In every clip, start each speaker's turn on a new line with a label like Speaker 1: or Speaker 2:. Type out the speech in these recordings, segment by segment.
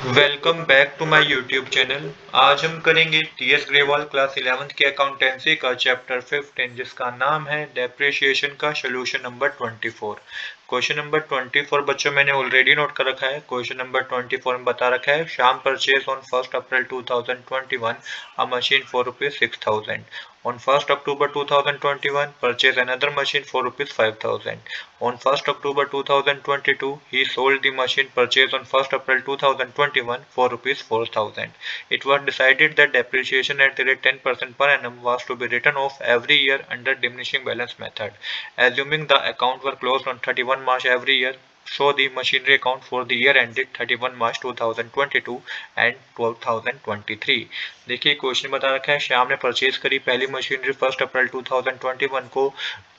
Speaker 1: Welcome back to my YouTube channel. आज हम करेंगे टीएस ग्रेवाल क्लास 11th की अकाउंटेंसी का चैप्टर 15 जिसका नाम है डेप्रिसिएशन का सोल्यूशन नंबर 24। क्वेश्चन नंबर 24 बच्चों मैंने ऑलरेडी नोट कर रखा है। क्वेश्चन नंबर 24 में बता रखा है Shyam purchase on 1st April 2021 a machine for ₹6000। On 1st October 2021, purchase another machine for ₹5,000. On 1st October 2022, he sold the machine purchased on 1st April 2021 for ₹4,000. It was decided that depreciation at the rate 10% per annum was to be written off every year under diminishing balance method. Assuming the accounts were closed on 31 March every year, show the machinery account for the year ended 31 March 2022 and 2023। देखिए question बता रखा है श्याम ने purchase करी पहली machinery 1 अप्रैल 2021 को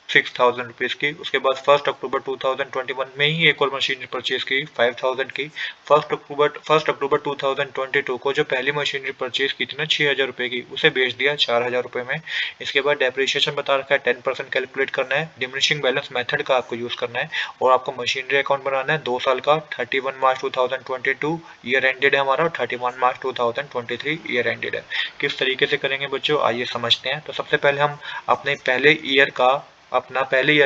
Speaker 1: 6000 rupees की। उसके बाद 1 अक्टूबर 2021 में ही एक और मशीनरी परचेज की 5000 की। 1 अक्टूबर 2022 को जो पहली मशीनरी परचेज की थी ना 6000 रुपये की, उसे बेच दिया 4000 रुपये में। इसके बाद डेप्रिसिएशन बता रखा है 10% कैलकुलेट करना है, डिमिनिशिंग बैलेंस मेथड का आपको यूज करना है और आपको मशीनरी अकाउंट बनाना है 2 साल का। 31 मार्च 2022 ईयर एंडेड है हमारा और 31 मार्च 2023 ईयर एंडेड है। किस तरीके से करेंगे बच्चों, आइए समझते हैं। तो सबसे पहले हम अपने पहले ईयर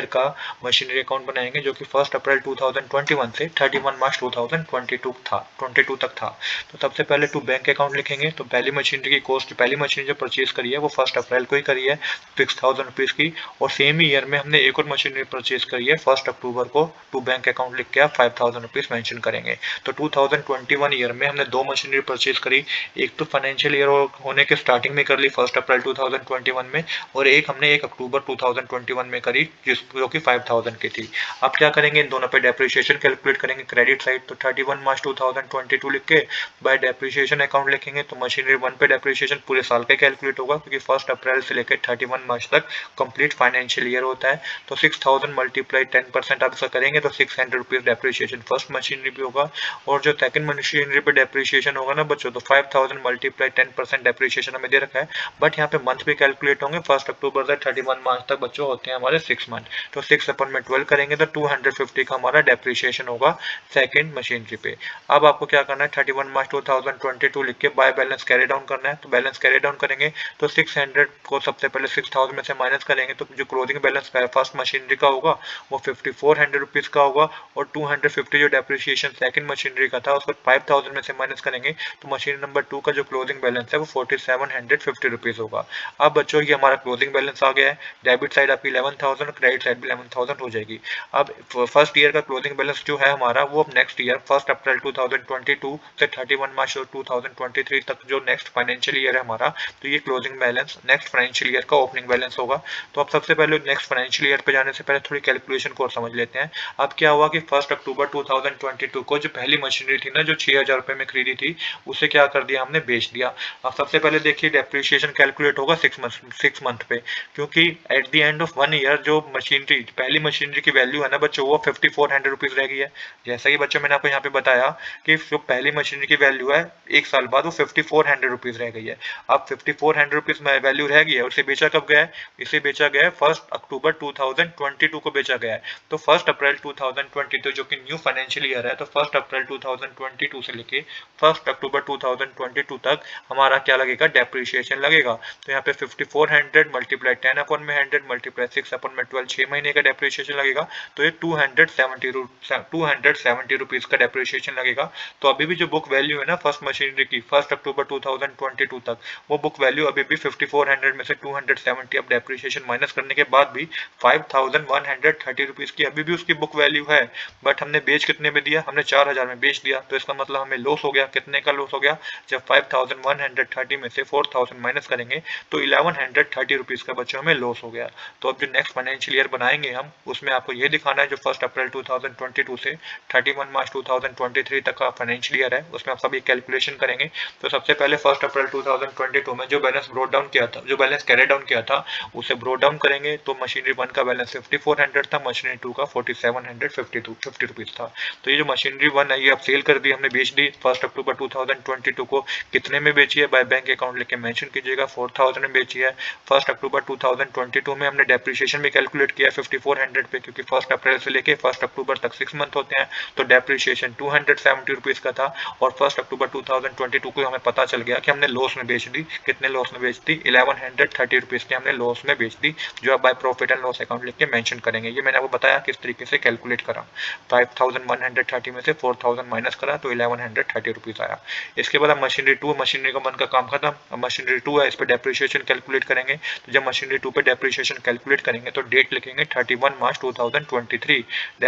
Speaker 1: का मशीनरी अकाउंट बनाएंगे जो कि 1 अप्रैल 2021 से 31 मार्च 2022 तक था। तो सबसे पहले टू बैंक अकाउंट लिखेंगे। तो पहली मशीनरी की कॉस्ट, पहली मशीनरी जो परचेज करी है वो 1 अप्रैल को ही करी है 6000 रुपीज़ की, और सेम ईयर में हमने एक और मशीनरी परचेज करी है 1 अक्टूबर को। टू बैंक अकाउंट लिख के आप 5000 रुपीज़ मेंशन करेंगे। तो 2021 ईयर में हमने दो मशीनरी परचेज करी, एक तो फाइनेंशियल ईयर होने के स्टार्टिंग में कर ली 1 अप्रैल 2021 में, और एक हमने 1 अक्टूबर 2021 में करी जो कि 5000 की थी। अब क्या करेंगे, इन दोनों पे डेप्रिसिएशन कैलकुलेट करेंगे क्रेडिट साइड। तो 31 मार्च 2022 लिख के बाय डेप्रिसिएशन अकाउंट लिखेंगे। तो मशीनरी 1 पे डेप्रिसिएशन पूरे साल का कैलकुलेट होगा क्योंकि 1 अप्रैल से लेकर 31 मार्च तक कंप्लीट फाइनेंशियल ईयर होता है। तो 6000 मल्टीप्लाई 10% आप इसका करेंगे तो 600 रुपीज डेप्रिसिएशन फर्स्ट मशीनरी पे होगा, और जो सेकंड मशीनरी पे डेप्रिसिएशन होगा ना बच्चों, तो 5000 मल्टीप्लाई 10% डेप्रिसिएशन हमें दे रखा है, बट यहाँ पे मंथ भी कैलकुलेट होंगे। 1 अक्टूबर से 31 मार्च तक बच्चों होते हैं हमारे 6 मंथ। तो 6/12 करेंगे तो 250 का हमारा डेप्रिसिएशन होगा सेकंड मशीनरी पे। अब आपको क्या करना है, 31 मार्च 2022 लिख के बाय बैलेंस कैरी डाउन करना है। तो बैलेंस कैरी डाउन करेंगे तो 600 को सबसे पहले 6000 में से माइनस करेंगे तो जो क्लोजिंग बैलेंस फर्स्ट मशीनरी का होगा वो 5400 रुपीज का होगा, और 250 जो डेप्रिसिएशन सेकंड मशीनरी का था उसको 5000 में से माइनस करेंगे तो मशीन नंबर 2 का जो क्लोजिंग बैलेंस है वो 4750 रुपीज होगा। अब बच्चों ये हमारा क्लोजिंग बैलेंस आ गया है। डेबिट साइड आपकी 11000 और क्रेडिट साइड भी 11000 हो जाएगी। अब फर्स्ट ईयर का क्लोजिंग बैलेंस जो है हमारा वो अब नेक्स्ट ईयर 1 अप्रैल 2022 से 31 मार्च 2023 तक जो नेक्स्ट फाइनेंशियल ईयर है हमारा, तो ये closing balance next financial year का ओपनिंग बैलेंस होगा। तो अब सबसे पहले नेक्स्ट फाइनेंशियल ईयर पे जाने से पहले थोड़ी कैलकुलेशन को समझ लेते हैं। अब क्या हुआ कि 1 अक्टूबर 2022 को जो पहली मशीनरी थी ना जो 6000 रुपए में खरीदी थी, उसे क्या कर दिया हमने, बेच दिया। अब सबसे पहले देखिए डेप्रिसिएशन कैलकुलेट होगा 6 मंथ पे, क्योंकि at the end of 1 year जो मशीनरी पहली मशीनरी की वैल्यू है ना बच्चों वो 5400 रुपीज रह गई है। जैसा कि बच्चों मैंने आपको यहाँ पे बताया कि जो पहली मशीनरी की वैल्यू है एक साल बाद वो 5400 रुपीज रह गई है। अब 5400 रुपीज वैल्यू रह गई है, उसे बेचा कब गया है, इसे बेचा गया है 1 अक्टूबर 2022 को बेचा गया है। तो 1 अप्रैल 2022 जो कि न्यू फाइनेंशियल ईयर है, तो 1 अप्रैल 2022 से लेके 1 अक्टूबर 2022 तक हमारा क्या लगेगा, डेप्रिसिएशन लगेगा। तो यहाँ पे 5400 मल्टीप्लाई 10 अपॉन में 100 मल्टीप्लाई 6 अपॉन में 12, 6 महीने का डेप्रिसिएशन लगेगा। तो ये 270 रुपीज का डेप्रिसिएशन लगेगा। तो अभी भी जो बुक वैल्यू है ना फर्स्ट मशीनरी की 1 अक्टूबर 2022 तक, वो बुक वैल्यू अभी भी 5400 में से 270 अब डेप्रिसिएशन माइनस करने के बाद भी 5130 रुपीज की अभी भी उसकी बुक वैल्यू है। बट हमने बेच कितने में दिया, हमने 4000 में बेच दिया। तो इसका मतलब हमें लॉस हो गया। कितने का लॉस हो गया, जब 5130 में से 4000 माइनस करेंगे तो 1130 रुपीज का बच्चों हमें लॉस हो गया। तो अब जो नेक्स्ट फाइनेंशियल ईयर बनाएंगे हम, उसमें आपको ये दिखाना है जो 1 अप्रैल 2022 से 31 मार्च 2023 तक का फाइनेंशियल ईयर है, उसमें आप सभी कैलकुलेशन करेंगे। तो सबसे पहले 1 अप्रैल 2022 में जो बैलेंस ब्रोट डाउन किया था, जो बैलेंस कैरी डाउन किया था, उसे ब्रोट डाउन करेंगे। तो मशीनरी 1 का बैलेंस 5400 था, मशीनरी 2 का 4750 रुपीज था। तो ये जो मशीनरी 1 है ये अब सेल कर दी हमने, बेच दी 1 अक्टूबर 2022 को। कितने में बेची है, बाय बैंक अकाउंट लेके मेंशन कीजिएगा, 4000 में बेची है। 1 अक्टूबर 2022 में हमने डेप्रिसिएशन डेप्रिसिएशन भी कैलकुलेट किया 5400 पे, क्योंकि 1 अप्रैल से लेके 1 अक्टूबर तक 6 मंथ होते हैं, तो डेप्रिसिएशन 270 रुपीज़ का था। और 1 अक्टूबर 2022 को हमें पता चल गया कि हमने लॉस में बेच दी। कितने लॉस में बेच दी? 1130 रुपीज़ की हमने लॉस में बेच दी, जो आप by profit and loss account लिख के मेंशन करेंगे। ये मैंने आपको बताया किस तरीके से कैलकुलेट करा। 5130 में से 4000 माइनस करा तो 1130 रुपीज़ आया। इसके बाद मशीनरी 2, मशीनरी का मन का काम खत्म। अब मशीनरी 2 है, इस पे डेप्रिसिएशन कैलकुलेट करेंगे। तो जब मशीनरी 2 पे डेप्रिसिएशन कैलकुलेट करेंगे तो डेट लिखेंगे 31 मार्च 2023।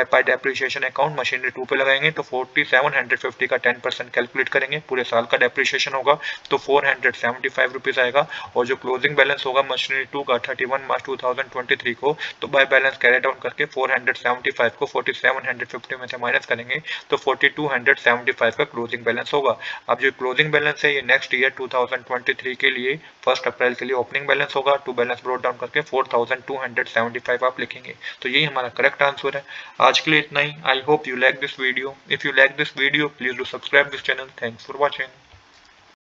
Speaker 1: बाय डेप्रिसिएशन अकाउंट मशीनरी 2 पे लगाएंगे तो 4750 का 10% कैलकुलेट करेंगे, पूरे साल का डेप्रिसिएशन होगा तो 475 रुपीज़ आएगा। और जो क्लोजिंग बैलेंस होगा मशीनरी 2 का 31 मार्च 2023 को, तो बाय बैलेंस कैरी डाउन करके 475 को 4750 में से माइनस करेंगे तो 4275 का क्लोजिंग बैलेंस होगा। अब जो क्लोजिंग बैलेंस है ये नेक्स्ट ईयर 2023 के लिए 1 अप्रैल के लिए ओपनिंग बैलेंस होगा। टू बैलेंस ब्रोट डाउन करके 4275 आप लिखेंगे। तो यही हमारा करेक्ट आंसर है। आज के लिए इतना ही। I hope you like this video. If you like this video please do subscribe this channel. Thanks for watching.